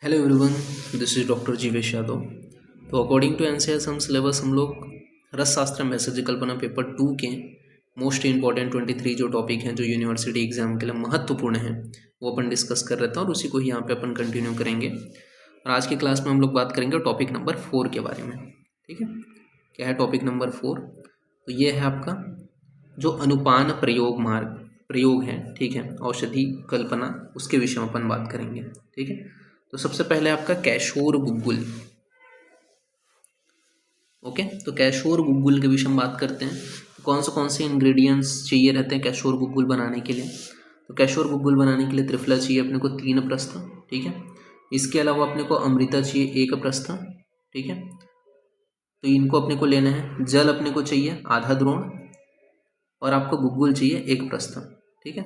Hello everyone, this is doctor Jivesh Yadav. तो according to NCERT हम syllabus हम लोग रसशास्त्र मैसेज कल्पना पेपर 2 के मोस्ट इंपॉर्टेंट 23 जो टॉपिक हैं जो यूनिवर्सिटी एग्जाम के लिए महत्वपूर्ण हैं वो अपन डिस्कस कर रहे थे और उसी को ही यहाँ पे अपन कंटिन्यू करेंगे। और आज की क्लास में हम लोग बात करेंगे टॉपिक नंबर 4 के बारे में। ठीक है, क्या है टॉपिक नंबर 4? तो ये है आपका जो अनुपान प्रयोग है, ठीक है, औषधि कल्पना, उसके विषय में अपन बात करेंगे। ठीक है, तो सबसे पहले आपका कैशोर गुग्गुल। ओके, तो कैशोर गुग्गुल के विषय में बात करते हैं। कौन से इंग्रेडिएंट्स चाहिए रहते हैं कैशोर गुग्गुल बनाने के लिए? तो कैशोर गुग्गुल बनाने के लिए त्रिफला चाहिए अपने को 3 प्रस्थ। ठीक है, इसके अलावा अपने को अमृता चाहिए 1 प्रस्थ। ठीक है, तो इनको अपने को लेना है। जल अपने को चाहिए आधा द्रोण और आपको गुग्गुल चाहिए 1 प्रस्थ। ठीक है,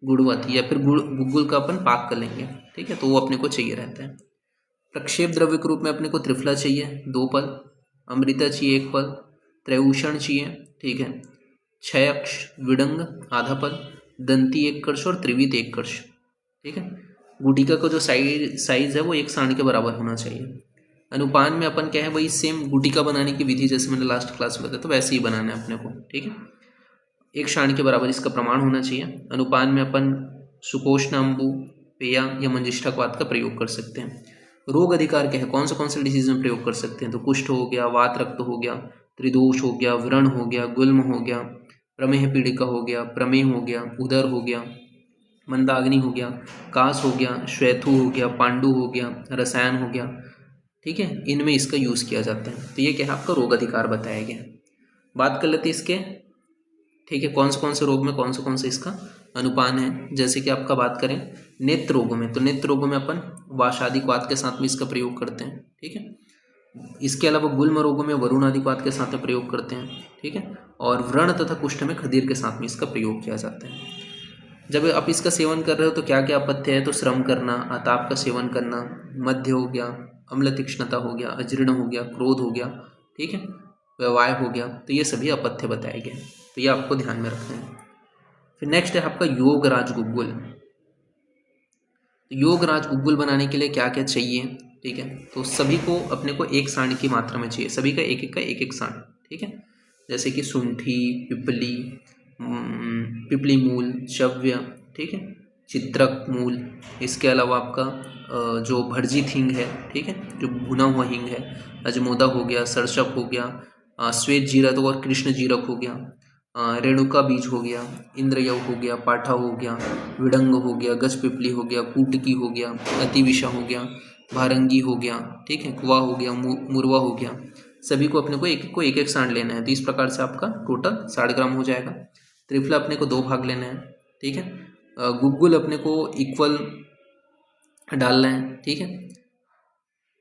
गुड़वती या फिर गुग्गुल का अपन पाक कर लेंगे। ठीक है, तो वो अपने को चाहिए रहता है। प्रक्षेप द्रव्य के रूप में अपने को त्रिफला चाहिए 2 पल, अमृता चाहिए 1 पल, त्रैभूषण चाहिए, ठीक है, 6 अक्ष, विडंग आधा पल, दंती 1 कर्ण और त्रिवित 1 कर्ण। ठीक है, गुटिका का जो साइज है वो 1 साण के बराबर होना चाहिए। अनुपान में अपन क्या है, वही सेम गुटिका बनाने की विधि जैसे मैंने लास्ट क्लास में बताया तो वैसे ही बनाना है अपने को। ठीक है, 1 साण के बराबर इसका प्रमाण होना चाहिए। अनुपान में अपन सुकोष्णाम्बु, पेया या मंजिष्ठाक्वाथ का प्रयोग कर सकते हैं। रोग अधिकार क्या है, कौन से डिसीज में प्रयोग कर सकते हैं? तो कुष्ठ हो गया, वात रक्त हो गया, त्रिदोष हो गया, व्रण हो गया, गुल्म हो गया, प्रमेह पीड़िका हो गया, प्रमेह हो गया, उदर हो गया, मंदाग्नि हो गया, कास हो गया, श्वेथु हो गया, पांडु हो गया, रसायन हो गया। ठीक है, इनमें इसका यूज़ किया जाता है। तो ये क्या है, आपका रोग अधिकार बताया गया। बात कर लेते हैं इसके। ठीक है, कौन से रोग में कौन से इसका अनुपान है। जैसे कि आपका बात करें नेत्र रोगों में, तो नेत्र रोगों में अपन वाशादिक्वाथ के साथ में इसका प्रयोग करते हैं। ठीक है, इसके अलावा गुल्म रोगों में वरुणादिक्वाथ के साथ में प्रयोग करते हैं। ठीक है, और व्रण तथा कुष्ठ में खदीर के साथ में इसका प्रयोग किया जाता है। जब आप इसका सेवन कर रहे हो तो क्या क्या अपथ्य है? तो श्रम करना, आताप का सेवन करना, मध्य हो गया, अम्ल तीक्ष्णता हो गया, अजीर्ण हो गया, क्रोध हो गया, ठीक है, व्यवाय हो गया। तो ये सभी अपथ्य बताए गए, तो ये आपको ध्यान में रखना है। फिर नेक्स्ट है आपका योगराज गुग्गुल। योगराज गुग्गुल बनाने के लिए क्या क्या चाहिए? ठीक है, तो सभी को अपने को 1 साण की मात्रा में चाहिए, सभी का एक एक साण। ठीक है, जैसे कि सुंठी, पिपली मूल, शव्य, ठीक है, चित्रक मूल, इसके अलावा आपका जो भर्जित हिंग है, ठीक है, जो भुना हुआ हिंग है, अजमोदा हो गया, सरसप हो गया, श्वेत जीरक और कृष्ण जीरक हो गया, रेणुका बीज हो गया, इंद्रयव हो गया, पाठा हो गया, विडंग हो गया, गज पिपली हो गया, कूटकी हो गया, अतिविषा हो गया, भारंगी हो गया, ठीक है, कुआ हो गया, मुरवा हो गया। सभी को अपने को एक एक साण लेना है। तो इस प्रकार से आपका टोटल 60 ग्राम हो जाएगा। त्रिफला अपने को 2 भाग लेना है। ठीक है, गुग्गुल अपने को इक्वल डालना है। ठीक है,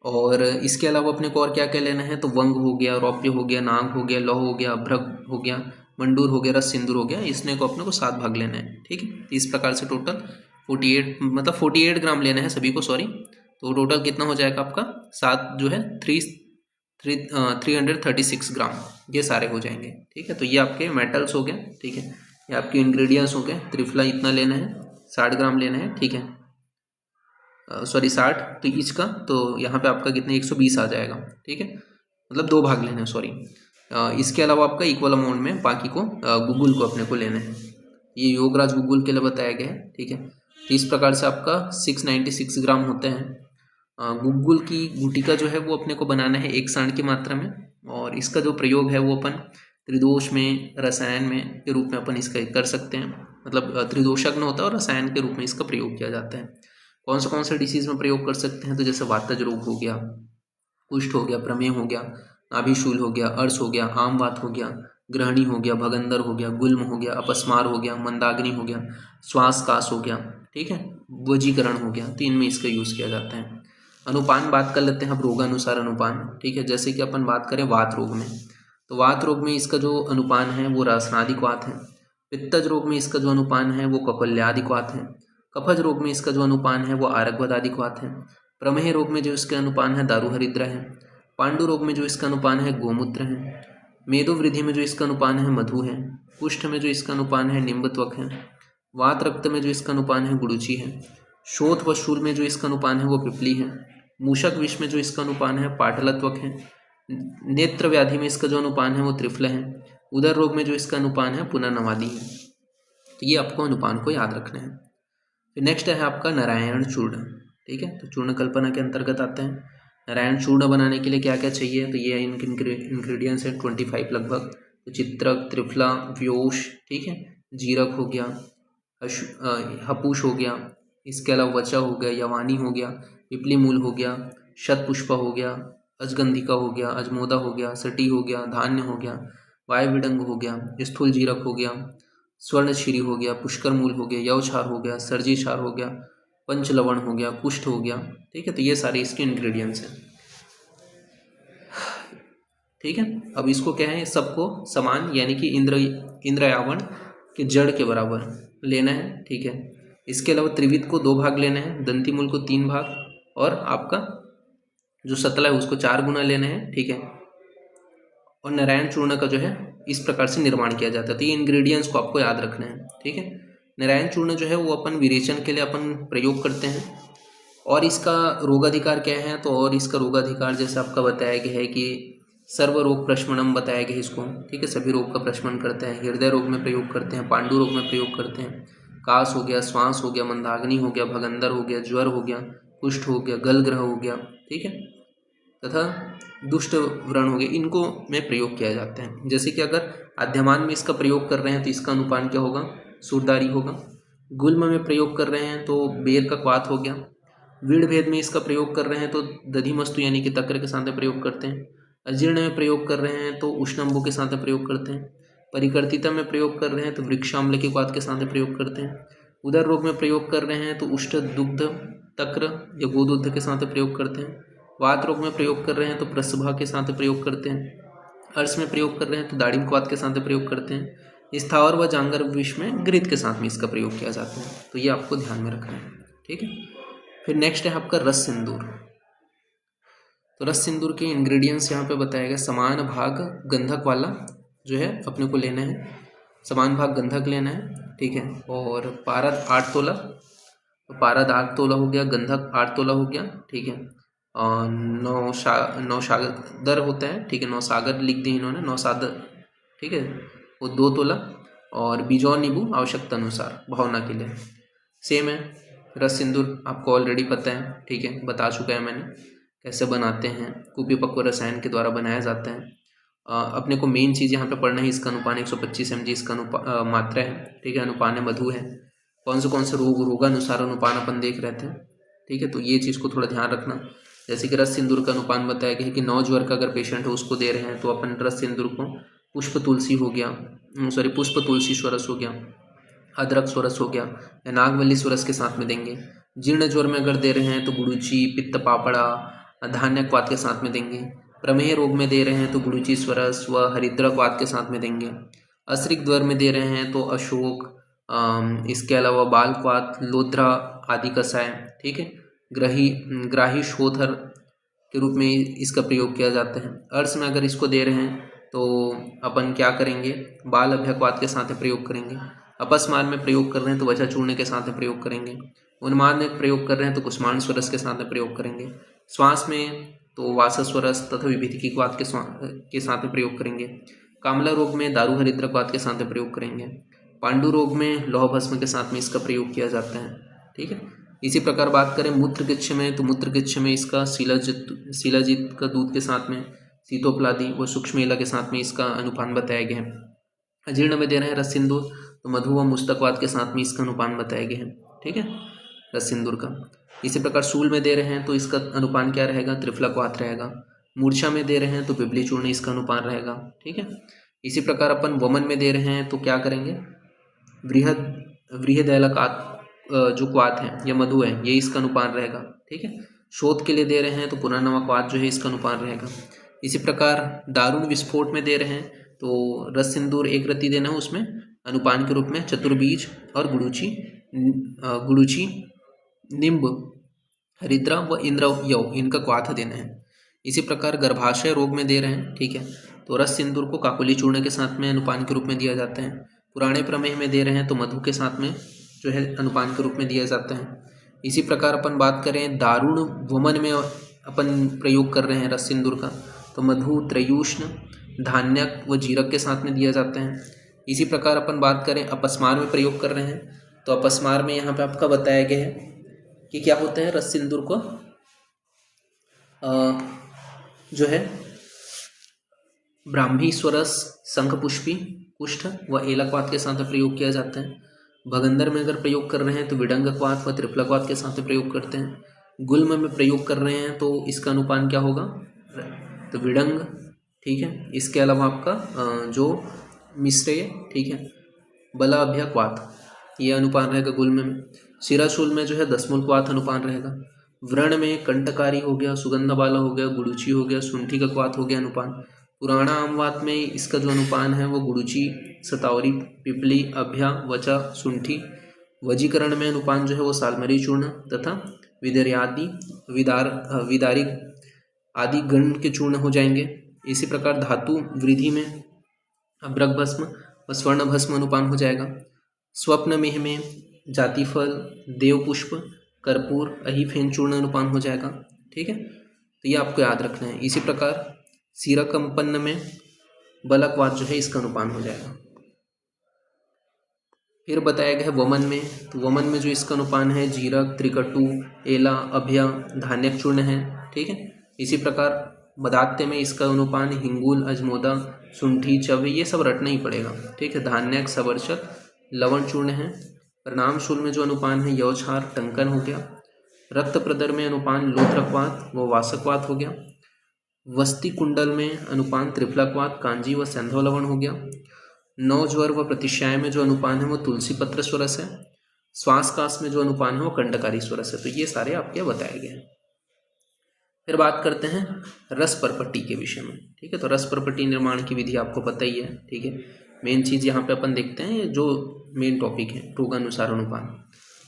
और इसके अलावा अपने को और क्या क्या लेना है? तो वंग हो गया, रौप्य हो गया, नाग हो गया, लौह हो गया, अभ्रक हो गया, मंडूर हो गया, रस सिंदूर हो गया। इसने को अपने को 7 भाग लेना है। ठीक है, इस प्रकार से टोटल 48 ग्राम लेना है सभी को, सॉरी। तो टोटल कितना हो जाएगा आपका? 7 जो है 336 ग्राम, ये सारे हो जाएंगे। ठीक है, तो ये आपके मेटल्स हो गए। ठीक है, ये आपके इंग्रेडिएंट्स हो गए। त्रिफला इतना लेना है, 60 ग्राम लेना है। ठीक है, सॉरी 60 तो ईच का, तो यहाँ पे आपका कितने 120 आ जाएगा। ठीक है, मतलब 2 भाग लेने हैं, सॉरी। इसके अलावा आपका इक्वल अमाउंट में बाकी को गुग्गुल को अपने को लेना है। ये योगराज गुग्गुल के लिए बताया गया है। ठीक है, तो इस प्रकार से आपका 696 ग्राम होते हैं। गुग्गुल की गुटिका जो है वो अपने को बनाना है 1 साण की मात्रा में, और इसका जो प्रयोग है वो अपन त्रिदोष में, रसायन में के रूप में अपन इसका कर सकते हैं। मतलब त्रिदोषज्ञ होता है और रसायन के रूप में इसका प्रयोग किया जाता है। कौन से डिसीज में प्रयोग कर सकते हैं? तो जैसे वातज रोग हो गया, कुष्ठ हो गया, प्रमेह हो गया, नाभिशूल हो गया, अर्श हो गया, आमवात हो गया, ग्रहणी हो गया, भगंदर हो गया, गुल्म हो गया, अपस्मार हो गया, मंदाग्नि हो गया, श्वास कास हो गया, ठीक है, वजीकरण हो गया। तो इनमें इसका यूज़ किया जाता है। अनुपान बात कर लेते हैं अब रोगानुसार अनुपान। ठीक है, जैसे कि अपन बात करें वात रोग में, तो वात रोग में इसका जो अनुपान है वो रसनादिक वात है। पित्तज रोग में इसका जो अनुपान है वो कौकल्यादिक वात है। कफज रोग में इसका जो अनुपान है वो आरक्वदादिक वात है। प्रमेह रोग में जो इसका अनुपान है दारुहरिद्रा है। पांडु रोग में जो इसका अनुपान है गोमूत्र है। मेदोवृद्धि में जो इसका अनुपान है मधु है। कुष्ठ में जो इसका अनुपान है निम्बत्वक है। वात रक्त में जो इसका अनुपान है गुड़ुचि है। शोथ व शूल में जो इसका अनुपान है वो पिपली है। मूषक विष में जो इसका अनुपान है पाटलत्वक है। नेत्र व्याधि में इसका जो अनुपान है वो त्रिफल है। उदर रोग में जो इसका अनुपान है पुनर्नवादी है। तो ये आपको अनुपान को याद रखना है। फिर नेक्स्ट है आपका नारायण चूर्ण, ठीक है। तो चूर्ण कल्पना के अंतर्गत आते हैं। नारायण चूर्ण बनाने के लिए क्या क्या चाहिए, तो ये इनके इंग्रेडिएंट्स हैं 25 लगभग। तो चित्रक, त्रिफला, व्योश, ठीक है, जीरक हो गया, हपूष हो गया, इसके अलावा वचा हो गया, यवानी हो गया, पिपली मूल हो गया, शतपुष्पा हो गया, अजगंधिका हो गया, अजमोदा हो गया, सटी हो गया, धान्य हो गया, वायविडंग हो गया, स्थूल जीरक हो गया, स्वर्णशिरी हो गया, पुष्कर मूल हो गया, यवछार हो गया, सर्जी क्षार हो गया, पंचलवण हो गया, कुष्ठ हो गया, ठीक है। तो ये सारे इसके इंग्रेडिएंट्स हैं, ठीक है। अब इसको क्या है, सबको समान यानी कि इंद्रयावण के जड़ के बराबर लेना है, ठीक है। इसके अलावा त्रिविध को 2 भाग लेना है, दंती मूल को 3 भाग, और आपका जो सतला है उसको 4 गुना लेना है, ठीक है। और नारायण चूर्ण का जो है इस प्रकार से निर्माण किया जाता है। तो ये इंग्रेडिएंट्स को आपको याद रखना है, ठीक है। नारायण चूर्ण जो है वो अपन विरेचन के लिए अपन प्रयोग करते हैं। और इसका रोगाधिकार क्या है, तो और इसका रोगाधिकार जैसे आपका बताया गया है कि सर्व रोग प्रशमनम बताया गया इसको, ठीक है। सभी रोग का प्रशमन करते हैं। हृदय रोग में प्रयोग करते हैं, पांडु रोग में प्रयोग करते हैं, कास हो गया, श्वास हो गया, मंदाग्नि हो गया, भगंदर हो गया, ज्वर हो गया, कुष्ठ हो गया, गल ग्रह हो गया, ठीक है, तथा दुष्ट व्रण हो गए, इनको में प्रयोग किया जाता है। जैसे कि अगर आद्यमान में इसका प्रयोग कर रहे हैं तो इसका अनुपान क्या होगा, सूरदारी होगा। गुल्म में प्रयोग कर रहे हैं तो बेर का क्वाथ हो गया। वीड़ भेद में इसका प्रयोग कर रहे हैं तो दधिमस्तु यानी कि तक्र के साथ प्रयोग करते हैं। अजीर्ण में प्रयोग कर रहे हैं तो उष्णम्बु के साथ प्रयोग करते हैं। परिकर्तिता में प्रयोग कर रहे हैं तो वृक्षाम्ल के क्वाथ के साथ प्रयोग करते हैं। उदर रोग में प्रयोग कर रहे हैं तो उष्ट दुग्ध तक्र या गोदुग्ध के साथ प्रयोग करते हैं। वात रोग में प्रयोग कर रहे हैं तो प्रसभा के साथ प्रयोग करते हैं। अर्श में प्रयोग कर रहे हैं तो दाड़िम क्वाथ के साथ प्रयोग करते हैं। स्थावर व जांगर विष में घृत के साथ में इसका प्रयोग किया जाता है। तो ये आपको ध्यान में रखना है, ठीक है। फिर नेक्स्ट है आपका रस सिंदूर। तो रस सिंदूर के इंग्रेडिएंट्स यहाँ पे बताया गया। समान भाग गंधक वाला जो है अपने को लेना है, समान भाग गंधक लेना है, ठीक है। और पारद 8 तोला, तो पारद 8 तोला हो गया, गंधक 8 तोला हो गया, ठीक है। और 9 सागर होता है, ठीक है, 9 सागर लिख दिए इन्होंने, 9 सागर, ठीक है, वो 2 तोला। और बीजौर नींबू आवश्यकता अनुसार भावना के लिए सेम है। रस सिंदूर आपको ऑलरेडी पता है, ठीक है, बता चुका है मैंने कैसे बनाते हैं। कुपिपक्व रसायन के द्वारा बनाया जाता है। अपने को मेन चीज़ यहाँ पे पढ़ना है, इसका अनुपान 125 mg इसका मात्रा है, ठीक है। अनुपान है मधु है। कौन से रोगानुसार अनुपान अपन देख रहे थे, ठीक है। तो ये चीज़ को थोड़ा ध्यान रखना। जैसे कि रस सिंदूर का अनुपान बताया गया है कि 9 ज्वर का अगर पेशेंट है उसको दे रहे हैं तो अपन रस सिंदूर को पुष्प तुलसी हो गया, पुष्प तुलसी स्वरस हो गया, अदरक स्वरस हो गया, या नागवल्ली स्वरस के साथ में देंगे। जीर्ण ज्वर में अगर दे रहे हैं तो गुड़ूची, पित्त पापड़ा, धान्य क्वाथ के साथ में देंगे। प्रमेह रोग में दे रहे हैं तो गुड़ूची स्वरस व हरिद्रा क्वाथ के साथ में देंगे। अश्रिक ज्वर में दे रहे हैं तो अशोक, इसके अलावा बाल क्वाथ, लोध्रा आदि कसाय, ठीक है। ग्राही शोधर के रूप में इसका प्रयोग किया जाता है। अर्श में अगर इसको दे रहे हैं तो अपन क्या करेंगे, बाल अभ्यक्वात के साथ प्रयोग करेंगे। अपस्मार में प्रयोग कर रहे हैं तो वचा चूर्ण के साथ प्रयोग करेंगे। उन्माद में प्रयोग कर रहे हैं तो कुष्मांड स्वरस के साथ प्रयोग करेंगे। श्वास में तो वासस्वरस तथा विभिधिकी क्वाथ के साथ प्रयोग करेंगे। कामला रोग में दारू हरिद्र क्वाथ के साथ प्रयोग करेंगे। पांडु रोग में लौह भस्म के साथ में इसका प्रयोग किया जाता है, ठीक है। इसी प्रकार बात करें मूत्र किच्छ में तो मूत्र किच्छ में इसका शिलाजित का दूध के साथ में, सीतोपलादी व सूक्ष्मेला के साथ में इसका अनुपान बताया गया है। अजीर्ण में दे रहे हैं रस सिंदूर तो मधु व मुस्तकवात के साथ में इसका अनुपान बताया गया है, ठीक है, रस सिंदूर का। इसी प्रकार शूल में दे रहे हैं तो इसका अनुपान क्या रहेगा, त्रिफला क्वाथ रहेगा। मूर्छा में दे रहे हैं तो बिबली चूर्ण इसका अनुपान रहेगा, ठीक है। इसी प्रकार अपन वमन में दे रहे हैं तो क्या करेंगे, वृहदैलकात जो क्वाथ है या मधु है ये इसका अनुपान रहेगा, ठीक है। शोध के लिए दे रहे हैं तो पुनर्नवा क्वाथ जो है इसका अनुपान रहेगा। इसी प्रकार दारुण विस्फोट में दे रहे हैं तो रस सिंदूर 1 रत्ती देना है, उसमें अनुपान के रूप में चतुर्बीज और गुड़ूची, निम्ब, हरिद्रा व इंद्रयव इनका क्वाथ देना है। इसी प्रकार गर्भाशय रोग में दे रहे हैं, ठीक है, तो रस सिंदूर को काकुली चूर्ण के साथ में अनुपान के रूप में दिया जाता है। पुराने प्रमेह में दे रहे हैं तो मधु के साथ में जो है अनुपान के रूप में दिया जाता है। इसी प्रकार अपन बात करें दारुण वमन में अपन प्रयोग कर रहे हैं रस सिंदूर का, तो मधु, त्रयूष्ण, धान्यक व जीरक के साथ में दिया जाते हैं। इसी प्रकार अपन बात करें अपस्मार में प्रयोग कर रहे हैं, तो अपस्मार में यहाँ पे आपका बताया गया है कि क्या होता है, रस सिंदूर को जो है ब्राह्मी स्वरस, शंखपुष्पी, कुष्ठ व एलकवात के साथ प्रयोग किया जाता है। भगंदर में अगर प्रयोग कर रहे हैं तो विडंगकवात व त्रिफलकवात के साथ प्रयोग करते हैं। गुल्म में प्रयोग कर रहे हैं तो इसका अनुपान क्या होगा, तो विडंग, ठीक है। इसके अलावा आपका जो मिश्रेय, ठीक है, बलाभ्यकवात, ये अनुपान रहेगा गुल्म में। शिराशूल में जो है दशमूलकवात अनुपान रहेगा। व्रण में कंटकारी हो गया, सुगंधबाला हो गया, गुड़ुची हो गया, शुंठी का क्वात हो गया अनुपान। पुराणा आमवात में इसका जो अनुपान है वो गुड़ुची, सतावरी, पिपली, अभ्या, वचा, शुंठी। वजीकरण में अनुपान जो है वो सालमरी चूर्ण तथा विदर्यादि विदारी आदि गण के चूर्ण हो जाएंगे। इसी प्रकार धातु वृद्धि में अभ्रक भस्म व स्वर्ण भस्म अनुपान हो जाएगा। स्वप्न मेह में जातिफल, देवपुष्प, कर्पूर, अहिफेन चूर्ण अनुपान हो जाएगा, ठीक है। तो ये आपको याद रखना है। इसी प्रकार सीरकंपन्न में बलकवात जो है इसका अनुपान हो जाएगा। फिर बताया गया है वमन में, तो वमन में जो इसका अनुपान है जीरक, त्रिकटु, एला, अभ्या, धान्यक चूर्ण है, ठीक है। इसी प्रकार बदात्य में इसका अनुपान हिंगुल, अजमोदा, शुंठी, चवे, ये सब रटना ही पड़ेगा, ठीक है। धान्यक, सवर्चक, लवण चूर्ण है। प्रणाम शूल में जो अनुपान है यौछार, टंकन हो गया। रक्त प्रदर में अनुपान लोत्रकवात व वासकवात हो गया। वस्ती कुंडल में अनुपान त्रिफलकवात, कांजी व सैंधव लवण हो गया। नवज्वर व प्रतिश्याय में जो अनुपान है वो तुलसी पत्र स्वरस है। श्वास काश में जो अनुपान है वो कंडकारी स्वरस है। तो ये सारे आपके बताए गए हैं। फिर बात करते हैं रस परपट्टी के विषय में, ठीक है। तो रस परपट्टी निर्माण की विधि आपको पता ही है, ठीक है। मेन चीज़ यहाँ पे अपन देखते हैं जो मेन टॉपिक है रोगानुसार अनुपान।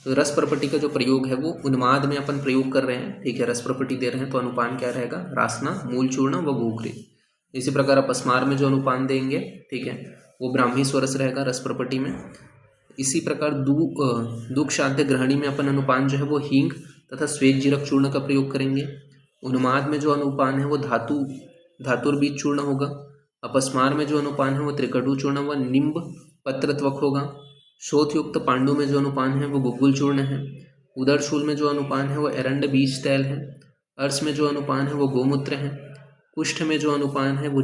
तो रस परपट्टी का जो प्रयोग है वो उन्माद में अपन प्रयोग कर रहे हैं, ठीक है। रस परपट्टी दे रहे हैं तो अनुपान क्या रहेगा, रासना, मूल चूर्ण व गोखरी। इसी प्रकार अपस्मार में जो अनुपान देंगे, ठीक है, वो ब्राह्मी स्वरस रहेगा रस परपट्टी में। इसी प्रकार दुख शांति ग्रहणी में अपन अनुपान जो है वो हींग तथा श्वेत जीरक चूर्ण का प्रयोग करेंगे। उन्माद में जो अनुपान है वो धातुर्बीज चूर्ण होगा। अपस्मार में जो अनुपान है वो त्रिकटु चूर्ण व निम्ब पत्रत्वक होगा। शोथयुक्त पांडु में जो अनुपान है वो गुग्गुल चूर्ण है। उदरशूल में जो अनुपान है वो एरंड बीज तैल है। अर्श में जो अनुपान है वो गोमूत्र है। कुष्ठ में जो अनुपान है वो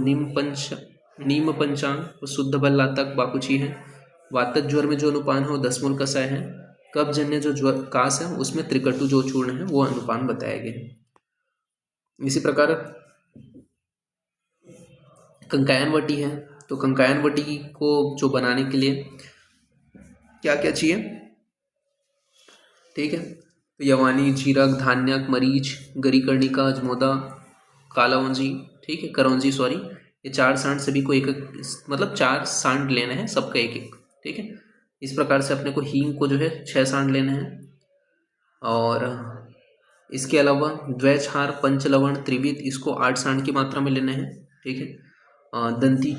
नीम पंचांग व शुद्ध बल्लातक बाकुची है। वातज ज्वर में जो अनुपान है वो दशमूल कषाय है। कब्जन्य जो ज्वर कास है उसमें त्रिकटु जो चूर्ण है वो अनुपान बताए गए हैं। इसी प्रकार कंकायन वटी है, तो कंकायन वटी को जो बनाने के लिए क्या क्या चाहिए, ठीक है। तो यवानी, जीरक, धान्यक, मरीच, गरीकर्णिका, अजमोदा, कालावंजी, ठीक है, करौंजी, सॉरी, ये 4 सांड सभी को एक मतलब 4 सांड लेने हैं, सबका एक एक, ठीक है। इस प्रकार से अपने को हींग को जो है 6 सांड लेने हैं। और इसके अलावा द्वैछार, पंचलवण, त्रिविध, इसको 8 सांड की मात्रा में लेने हैं, ठीक है। दंती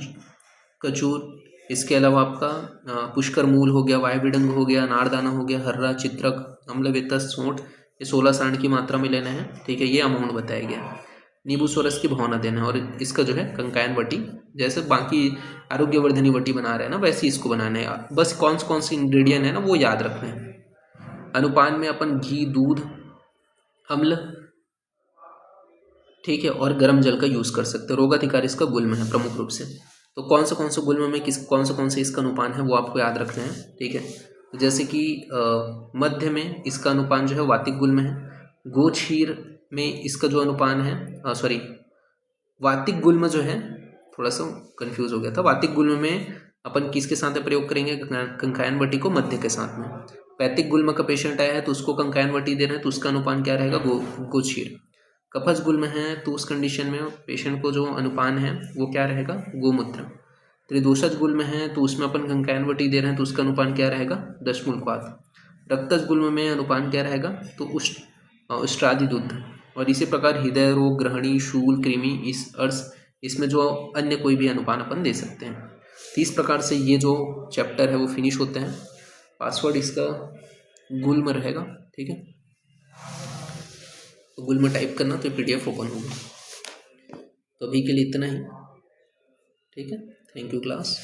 कचूर, इसके अलावा आपका पुष्कर मूल हो गया, वायविडंग हो गया, नारदाना हो गया, हर्रा, चित्रक, अम्लवेतस, सोंठ, ये 16 सांड की मात्रा में लेना है, ठीक है। ये अमाउंट बताया गया। नींबू स्वरस की भावना देना है। और इसका जो है कंकायन वटी, जैसे बाकी आरोग्यवर्धनी वटी बना रहे हैं ना वैसे इसको बनाना है। बस कौन से इंग्रेडिएंट है ना वो याद रखना है। अनुपान में अपन घी, दूध, अम्ल, ठीक है, और गर्म जल का यूज़ कर सकते हैं। रोगाधिकार इसका गुल्म है प्रमुख रूप से। तो कौन से गुल्म में कौन से इसका अनुपान है वो आपको याद रखना है, ठीक है। तो जैसे कि मध्य में इसका अनुपान जो है वातिक गुल्म है। गोक्षीर में इसका जो अनुपान है वातिक गुल्म जो है, थोड़ा सा कंफ्यूज हो गया था। वातिक गुल्म में अपन किसके साथ प्रयोग करेंगे, कंकायन वटी को मध्य के साथ में। पैतिक गुल्म का पेशेंट आया है तो उसको कंकायन वटी दे रहे हैं तो उसका अनुपान क्या रहेगा, गोक्षीर। कफज गुल्म है तो उस कंडीशन में पेशेंट को जो अनुपान है वो क्या रहेगा, गोमूत्र। त्रिदोषज गुल्म है तो उसमें अपन कंकायन वटी दे रहे हैं तो उसका अनुपान क्या रहेगा, दशमूलकवात। रक्तज गुल्म में अनुपान क्या रहेगा, तो उष्ट्रादि दुग्ध। और इसी प्रकार हृदय रोग, ग्रहणी, शूल, कृमि, इस अर्श, इसमें जो अन्य कोई भी अनुपान अपन दे सकते हैं। तो इस प्रकार से ये जो चैप्टर है वो फिनिश होते हैं। पासवर्ड इसका गुल्म रहेगा, ठीक है। गूगल में टाइप करना तो PDF ओपन होगा। तो अभी के लिए इतना ही, ठीक है। Thank you class.